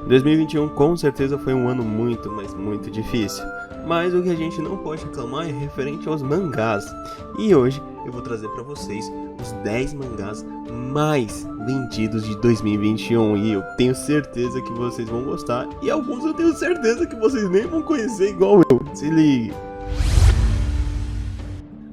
2021 com certeza foi um ano muito, mas muito difícil. Mas o que a gente não pode reclamar é referente aos mangás. E hoje eu vou trazer para vocês os 10 mangás mais vendidos de 2021. E eu tenho certeza que vocês vão gostar. E alguns eu tenho certeza que vocês nem vão conhecer igual eu. Se liga!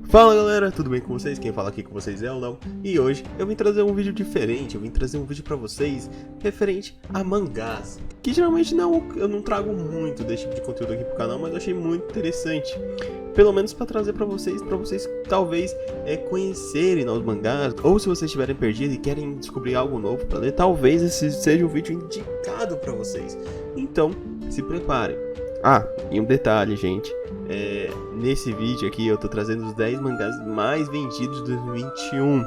Fala galera, tudo bem com vocês? Quem fala aqui com vocês é o Léo. E hoje eu vim trazer um vídeo diferente, eu vim trazer um vídeo pra vocês referente a mangás. Que geralmente eu não trago muito desse tipo de conteúdo aqui pro canal, mas eu achei muito interessante. Pelo menos pra trazer pra vocês talvez conhecerem os mangás. Ou se vocês estiverem perdidos e querem descobrir algo novo pra ler, talvez esse seja o vídeo indicado pra vocês. Então, se preparem. Ah, e um detalhe, gente. Nesse vídeo aqui eu tô trazendo os 10 mangás mais vendidos de 2021.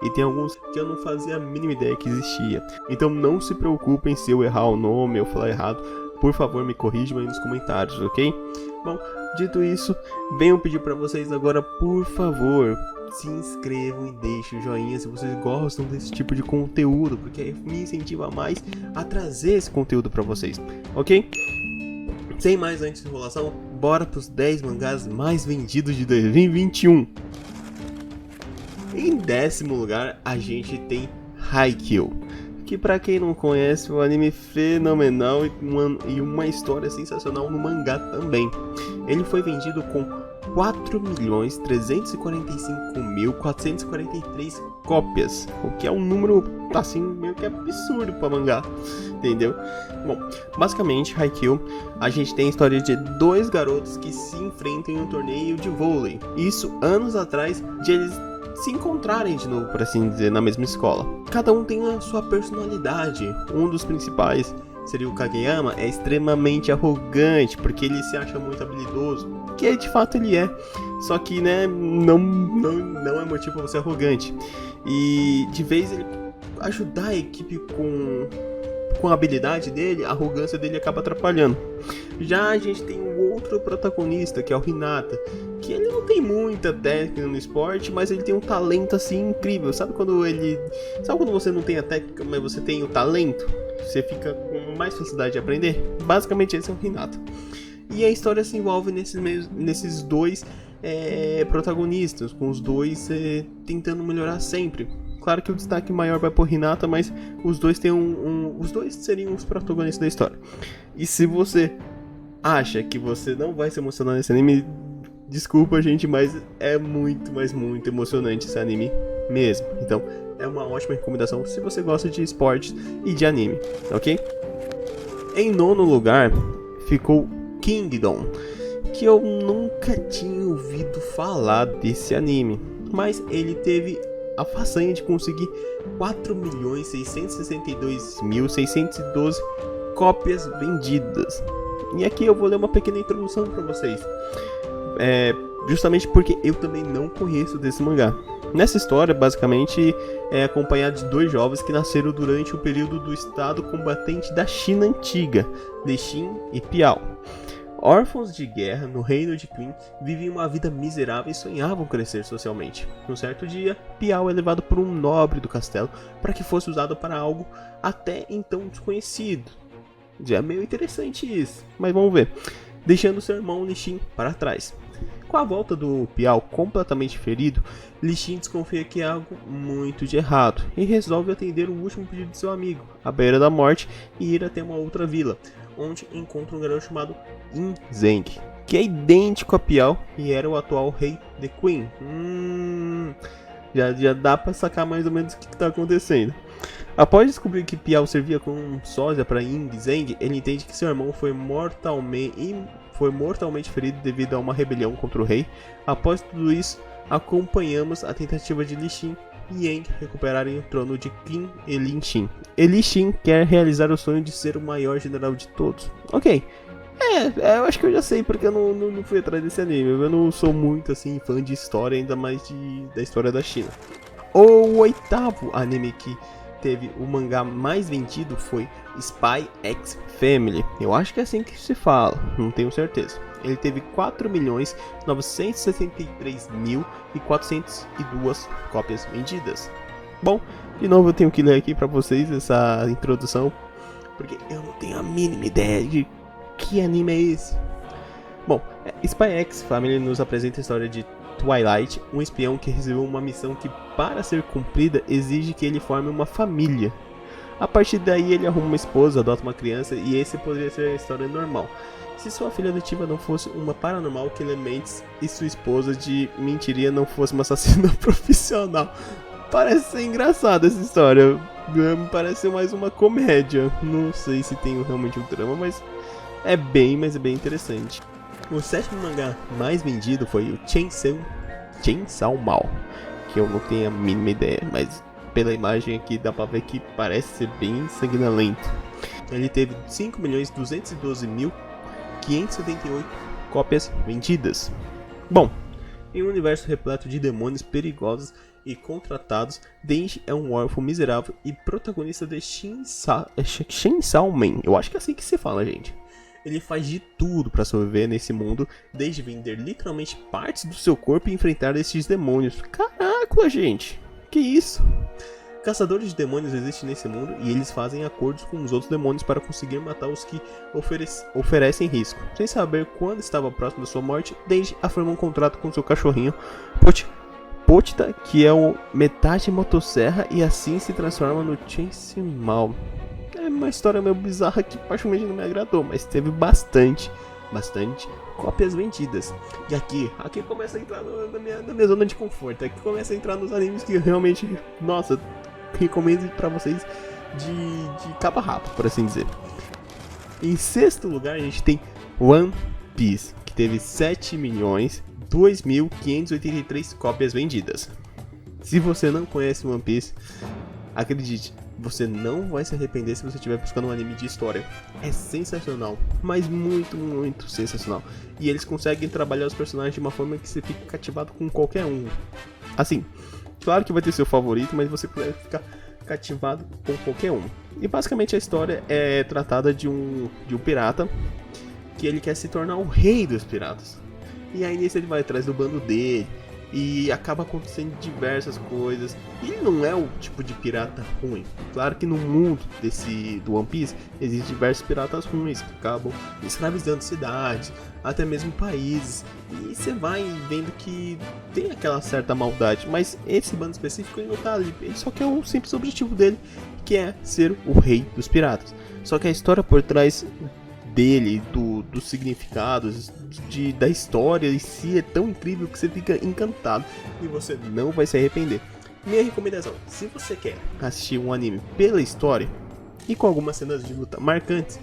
E tem alguns que eu não fazia a mínima ideia que existia. Então não se preocupem se eu errar o nome ou falar errado. Por favor, me corrijam aí nos comentários, ok? Bom, dito isso, venho pedir pra vocês agora, por favor, se inscrevam e deixem o joinha se vocês gostam desse tipo de conteúdo, porque aí me incentiva mais a trazer esse conteúdo pra vocês, ok? Sem mais antes de enrolação, bora para os 10 mangás mais vendidos de 2021. Em 10º lugar, a gente tem Haikyuu, que para quem não conhece, é um anime fenomenal e uma história sensacional no mangá também. Ele foi vendido com 4.345.443 cópias, o que é um número assim meio que absurdo para mangá, entendeu? Bom, basicamente Haikyuu, a gente tem a história de dois garotos que se enfrentam em um torneio de vôlei. Isso anos atrás de eles se encontrarem de novo, por assim dizer, na mesma escola. Cada um tem a sua personalidade. Um dos principais seria o Kageyama, é extremamente arrogante, porque ele se acha muito habilidoso, que de fato ele é, só que né, não é motivo para você ser arrogante. E de vez ele ajudar a equipe com a habilidade dele, a arrogância dele acaba atrapalhando. Já a gente tem um outro protagonista, que é o Hinata, que ele não tem muita técnica no esporte, mas ele tem um talento assim incrível. Sabe quando você não tem a técnica, mas você tem o talento? Você fica com mais facilidade de aprender? Basicamente esse é o Hinata. E a história se envolve nesses dois protagonistas, com os dois tentando melhorar sempre. Claro que o destaque maior vai por Hinata, mas os dois têm os dois seriam os protagonistas da história. E se você acha que você não vai se emocionar nesse anime, desculpa gente, mas é muito, mas muito emocionante esse anime mesmo. Então é uma ótima recomendação se você gosta de esportes e de anime, ok? Em 9º lugar ficou Kingdom, que eu nunca tinha ouvido falar desse anime, mas ele teve a façanha de conseguir 4.662.612 cópias vendidas. E aqui eu vou ler uma pequena introdução para vocês, justamente porque eu também não conheço desse mangá. Nessa história, basicamente, é acompanhado de dois jovens que nasceram durante o período do estado combatente da China antiga, Lixin e Piao. Órfãos de guerra no reino de Qin, viviam uma vida miserável e sonhavam crescer socialmente. Um certo dia, Piao é levado por um nobre do castelo para que fosse usado para algo até então desconhecido. Já é meio interessante isso, mas vamos ver. Deixando seu irmão Lixin para trás. Com a volta do Piao completamente ferido, Lixin desconfia que há algo muito de errado e resolve atender o último pedido de seu amigo, à beira da morte, e ir até uma outra vila, onde encontra um garoto chamado In Zeng, que é idêntico a Piao e era o atual rei de Qin. Já dá pra sacar mais ou menos o que está acontecendo. Após descobrir que Piao servia como sósia para In Zeng, ele entende que seu irmão foi mortalmente ferido devido a uma rebelião contra o rei. Após tudo isso, acompanhamos a tentativa de Lixin e Yang recuperarem o trono de Qin e Lixin. E Lixin quer realizar o sonho de ser o maior general de todos. Ok, eu acho que eu já sei porque eu não fui atrás desse anime. Eu não sou muito assim fã de história, ainda mais da história da China. O 8º anime que teve o mangá mais vendido foi Spy X Family. Eu acho que é assim que se fala, não tenho certeza. Ele teve 4.963.402 cópias vendidas. Bom, de novo eu tenho que ler aqui pra vocês essa introdução, porque eu não tenho a mínima ideia de que anime é esse. Bom, Spy X Family nos apresenta a história de Twilight, um espião que recebeu uma missão que, para ser cumprida, exige que ele forme uma família. A partir daí ele arruma uma esposa, adota uma criança, e esse poderia ser a história normal. Se sua filha adotiva não fosse uma paranormal que Elements e sua esposa de mentiria não fosse uma assassina profissional. Parece ser engraçada essa história, me parece ser mais uma comédia. Não sei se tem realmente um drama, mas é bem interessante. O sétimo mangá mais vendido foi o Chainsaw Man, que eu não tenho a mínima ideia, mas pela imagem aqui dá pra ver que parece ser bem sanguinolento. Ele teve 5.212.578 cópias vendidas. Bom, em um universo repleto de demônios perigosos e contratados, Denji é um órfão miserável e protagonista de Chainsaw Man. Eu acho que é assim que se fala, gente. Ele faz de tudo para sobreviver nesse mundo, desde vender literalmente partes do seu corpo e enfrentar esses demônios. Caraca, gente, que isso? Caçadores de demônios existem nesse mundo e eles fazem acordos com os outros demônios para conseguir matar os que oferecem risco. Sem saber quando estava próximo da sua morte, Denji afirma um contrato com seu cachorrinho, Pochita, que é o metade motosserra, e assim se transforma no Chainsaw Man. É uma história meio bizarra que particularmente não me agradou, mas teve bastante cópias vendidas. E aqui começa a entrar na minha zona de conforto. Aqui começa a entrar nos animes que realmente, nossa, recomendo pra vocês de cabo a rabo, por assim dizer. Em sexto lugar a gente tem One Piece, que teve 7.002.583 cópias vendidas. Se você não conhece One Piece, acredite, você não vai se arrepender se você estiver buscando um anime de história. É sensacional, mas muito sensacional. E eles conseguem trabalhar os personagens de uma forma que você fica cativado com qualquer um. Assim, claro que vai ter seu favorito, mas você pode ficar cativado com qualquer um. E basicamente a história é tratada de um pirata que ele quer se tornar o rei dos piratas. E aí nisso ele vai atrás do bando dele e acaba acontecendo diversas coisas. Ele não é o tipo de pirata ruim. Claro que no mundo do One Piece existem diversos piratas ruins que acabam escravizando cidades, até mesmo países. E você vai vendo que tem aquela certa maldade. Mas esse bando específico ele não tá ali. Ele só quer o simples objetivo dele, que é ser o rei dos piratas. Só que a história por trás dele, dos significados, da história em si é tão incrível que você fica encantado e você não vai se arrepender. Minha recomendação, se você quer assistir um anime pela história e com algumas cenas de luta marcantes,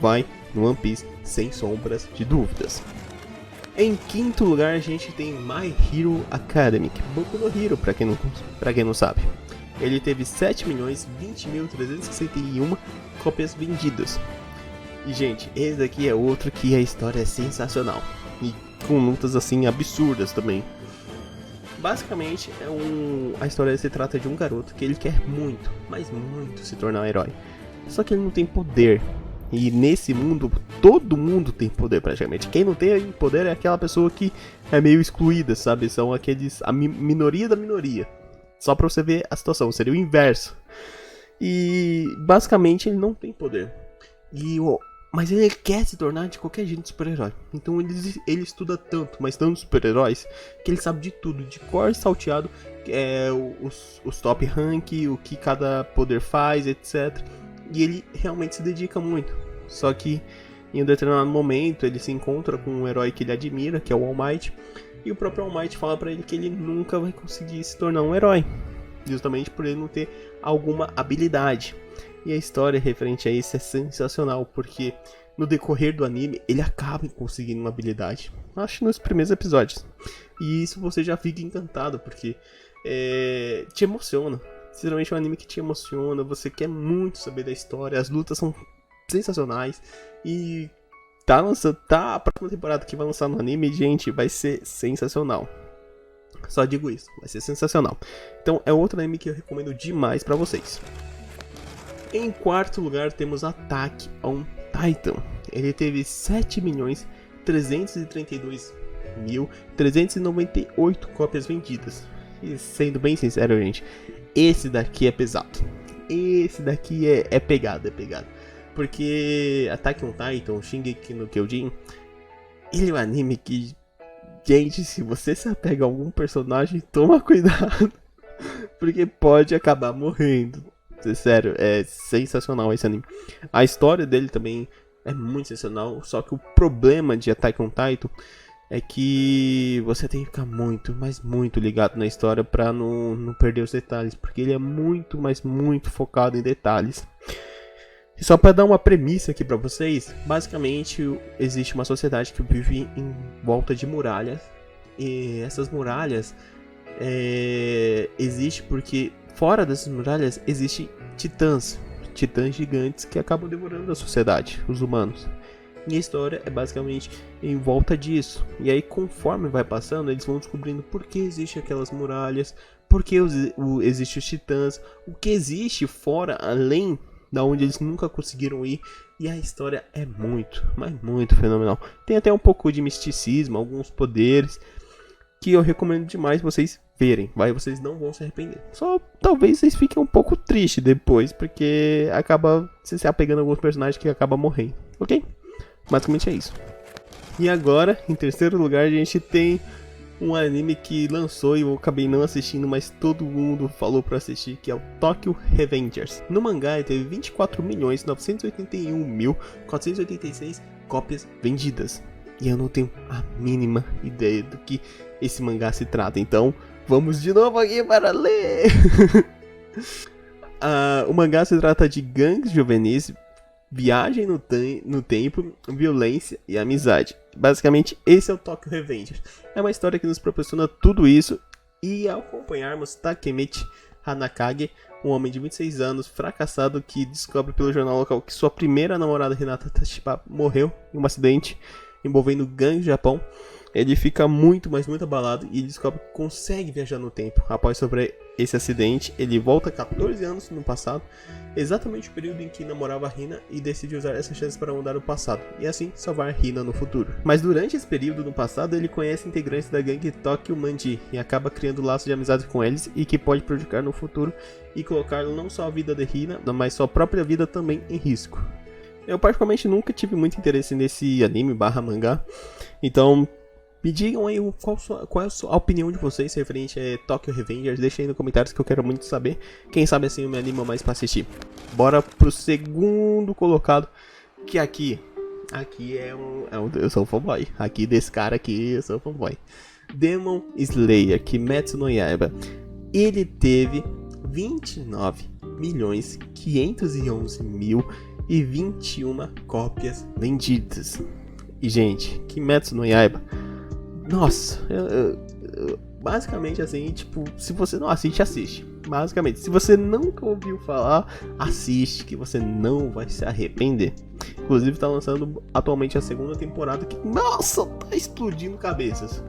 vai no One Piece sem sombras de dúvidas. Em quinto lugar a gente tem My Hero Academia, Boku no Hero, pra quem não sabe. Ele teve 7.020.361 cópias vendidas. E gente, esse daqui é outro que a história é sensacional e com lutas assim absurdas também. Basicamente a história se trata de um garoto que ele quer muito, mas muito se tornar um herói. Só que ele não tem poder. E nesse mundo, todo mundo tem poder praticamente. Quem não tem poder é aquela pessoa que é meio excluída, sabe? São a minoria da minoria. Só pra você ver a situação, seria o inverso. E basicamente ele não tem poder. Mas ele quer se tornar de qualquer jeito super-herói. Então ele estuda tanto, mas tanto super-heróis, que ele sabe de tudo, de cor salteado, os top rank, o que cada poder faz, etc. E ele realmente se dedica muito. Só que em um determinado momento ele se encontra com um herói que ele admira, que é o All Might. E o próprio All Might fala pra ele que ele nunca vai conseguir se tornar um herói, justamente por ele não ter alguma habilidade. E a história referente a isso é sensacional, porque no decorrer do anime ele acaba conseguindo uma habilidade, acho nos primeiros episódios. E isso você já fica encantado, porque te emociona. Sinceramente é um anime que te emociona, você quer muito saber da história, as lutas são sensacionais. E a próxima temporada que vai lançar no anime, gente, vai ser sensacional. Só digo isso, vai ser sensacional. Então é outro anime que eu recomendo demais pra vocês. Em quarto lugar temos Attack on Titan. Ele teve 7.332.398 cópias vendidas. E sendo bem sincero, gente, esse daqui é pesado. Esse daqui é pegado. Porque Attack on Titan, Shingeki no Kyojin, ele é um anime que, gente, se você se apega a algum personagem, toma cuidado, porque pode acabar morrendo. Sério, é sensacional esse anime. A história dele também é muito sensacional, só que o problema de Attack on Titan é que você tem que ficar muito, mas muito ligado na história pra não perder os detalhes, porque ele é muito, mas muito focado em detalhes. E só pra dar uma premissa aqui pra vocês, basicamente existe uma sociedade que vive em volta de muralhas, e essas muralhas existem porque fora dessas muralhas existem titãs gigantes que acabam devorando a sociedade, os humanos. E a história é basicamente em volta disso. E aí, conforme vai passando, eles vão descobrindo por que existem aquelas muralhas, por que existem os titãs, o que existe fora, além da onde eles nunca conseguiram ir. E a história é muito, mas muito fenomenal. Tem até um pouco de misticismo, alguns poderes, que eu recomendo demais vocês verem. Vocês não vão se arrepender. Só talvez vocês fiquem um pouco tristes depois, porque acaba se apegando a alguns personagens que acabam morrendo, ok? Basicamente é isso. E agora, em terceiro lugar, a gente tem um anime que lançou e eu acabei não assistindo, mas todo mundo falou pra assistir, que é o Tokyo Revengers. No mangá ele teve 24.981.486 cópias vendidas. E eu não tenho a mínima ideia do que esse mangá se trata, então vamos de novo aqui para ler! O mangá se trata de gangues juvenis, viagem no tempo, violência e amizade. Basicamente, esse é o Tokyo Revengers. É uma história que nos proporciona tudo isso. E ao acompanharmos Takemichi Hanakage, um homem de 26 anos, fracassado, que descobre pelo jornal local que sua primeira namorada, Hinata Tashiba, morreu em um acidente envolvendo gangue do Japão. Ele fica muito, mas muito abalado e descobre que consegue viajar no tempo. Após sofrer esse acidente, ele volta 14 anos no passado, exatamente o período em que namorava Hina, e decide usar essa chance para mudar o passado, e assim salvar Hina no futuro. Mas durante esse período no passado, ele conhece integrantes da gangue Tokyo Manji, e acaba criando laços de amizade com eles, e que pode prejudicar no futuro, e colocar não só a vida de Hina, mas sua própria vida também em risco. Eu particularmente nunca tive muito interesse nesse anime / mangá, então me digam aí qual é a opinião de vocês referente a Tokyo Revengers. Deixem aí nos comentários que eu quero muito saber. Quem sabe assim eu me animo mais pra assistir. Bora pro segundo colocado, que aqui eu sou fanboy. Aqui desse cara aqui eu sou fanboy. Demon Slayer Kimetsu no Yaiba. Ele teve 29.511.021 cópias vendidas. E gente, Kimetsu no Yaiba, nossa, basicamente assim, tipo, se você não assiste, assiste. Basicamente, se você nunca ouviu falar, assiste, que você não vai se arrepender. Inclusive tá lançando atualmente a segunda temporada, que, nossa, tá explodindo cabeças.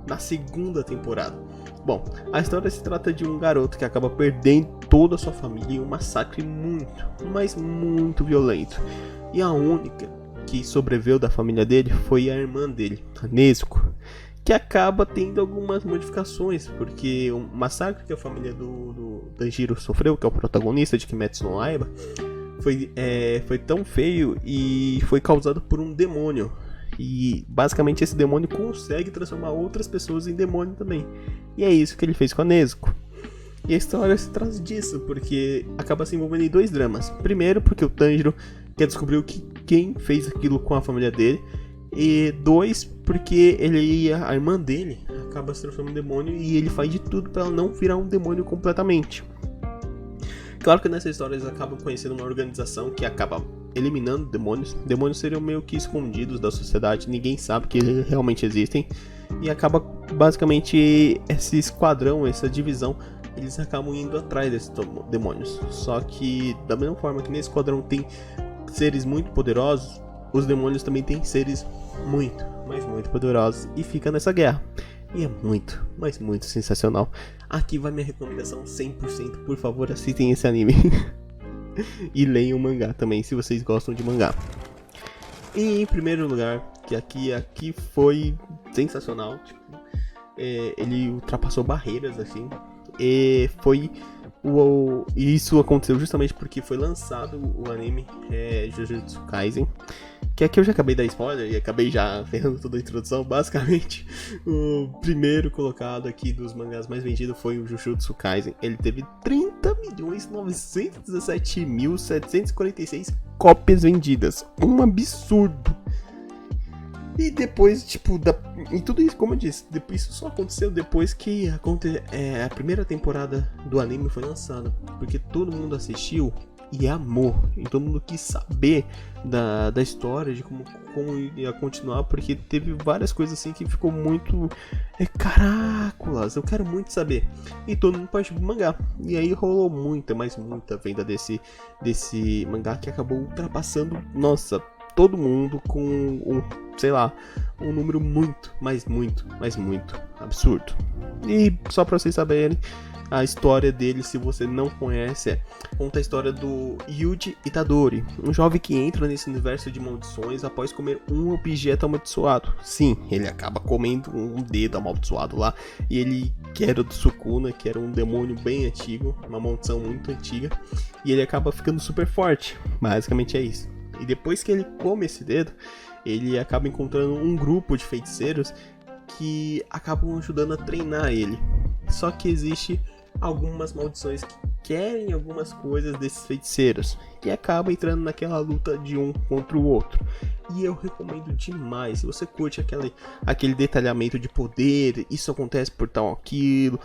Na segunda temporada. Bom, a história se trata de um garoto que acaba perdendo toda a sua família em um massacre muito, mas muito violento. E a única que sobreviveu da família dele foi a irmã dele, a Nezuko, que acaba tendo algumas modificações, porque o massacre que a família do Tanjiro sofreu, que é o protagonista de Kimetsu no Yaiba, foi tão feio e foi causado por um demônio. E basicamente esse demônio consegue transformar outras pessoas em demônio também. E é isso que ele fez com a Nezuko. E a história se trata disso, porque acaba se envolvendo em dois dramas. Primeiro, porque o Tanjiro quer descobrir quem fez aquilo com a família dele. E dois, porque a irmã dele acaba se transformando em demônio e ele faz de tudo para ela não virar um demônio completamente. Claro que nessa história eles acabam conhecendo uma organização que acaba eliminando demônios. Demônios seriam meio que escondidos da sociedade, ninguém sabe que eles realmente existem. E acaba basicamente esse esquadrão, essa divisão, eles acabam indo atrás desses demônios. Só que da mesma forma que nesse esquadrão tem seres muito poderosos, os demônios também têm seres muito, mas muito poderosos, e fica nessa guerra. E é muito, mas muito sensacional. Aqui vai minha recomendação 100%, por favor assistem esse anime. E leiam o mangá também, se vocês gostam de mangá. E em primeiro lugar, que aqui foi sensacional, tipo, ele ultrapassou barreiras assim, e foi E isso aconteceu justamente porque foi lançado o anime Jujutsu Kaisen. Que aqui eu já acabei de dar spoiler e acabei já ferrando toda a introdução. Basicamente, o primeiro colocado aqui dos mangás mais vendidos foi o Jujutsu Kaisen. Ele teve 30.917.746 cópias vendidas. Um absurdo. E depois, tipo, e tudo isso, como eu disse, isso só aconteceu depois que a primeira temporada do anime foi lançada. Porque todo mundo assistiu e amou. E todo mundo quis saber da história, de como ia continuar. Porque teve várias coisas assim que ficou muito... Caracolas, eu quero muito saber. E todo mundo partiu pro mangá. E aí rolou muita venda desse mangá que acabou ultrapassando, nossa, todo mundo com um número muito absurdo. E só pra vocês saberem, a história dele, se você não conhece, conta a história do Yuji Itadori, um jovem que entra nesse universo de maldições após comer um objeto amaldiçoado. Sim, ele acaba comendo um dedo amaldiçoado lá, e ele que era do Sukuna, que era um demônio bem antigo, uma maldição muito antiga, e ele acaba ficando super forte. Basicamente é isso. E depois que ele come esse dedo, ele acaba encontrando um grupo de feiticeiros que acabam ajudando a treinar ele. Só que existe algumas maldições que querem algumas coisas desses feiticeiros, e acaba entrando naquela luta de um contra o outro. E eu recomendo demais, se você curte aquele detalhamento de poder, isso acontece por tal aquilo,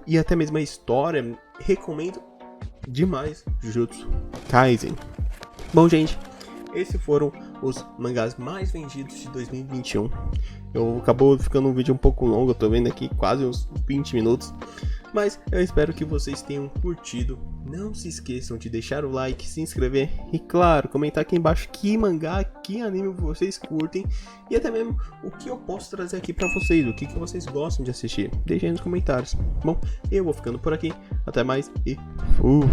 e até mesmo a história, recomendo demais Jujutsu Kaisen. Bom, gente, esses foram os mangás mais vendidos de 2021. Acabou ficando um vídeo um pouco longo, eu tô vendo aqui quase uns 20 minutos. Mas eu espero que vocês tenham curtido. Não se esqueçam de deixar o like, se inscrever e, claro, comentar aqui embaixo que mangá, que anime vocês curtem. E até mesmo o que eu posso trazer aqui pra vocês, o que vocês gostam de assistir. Deixem nos comentários. Bom, eu vou ficando por aqui. Até mais e fui!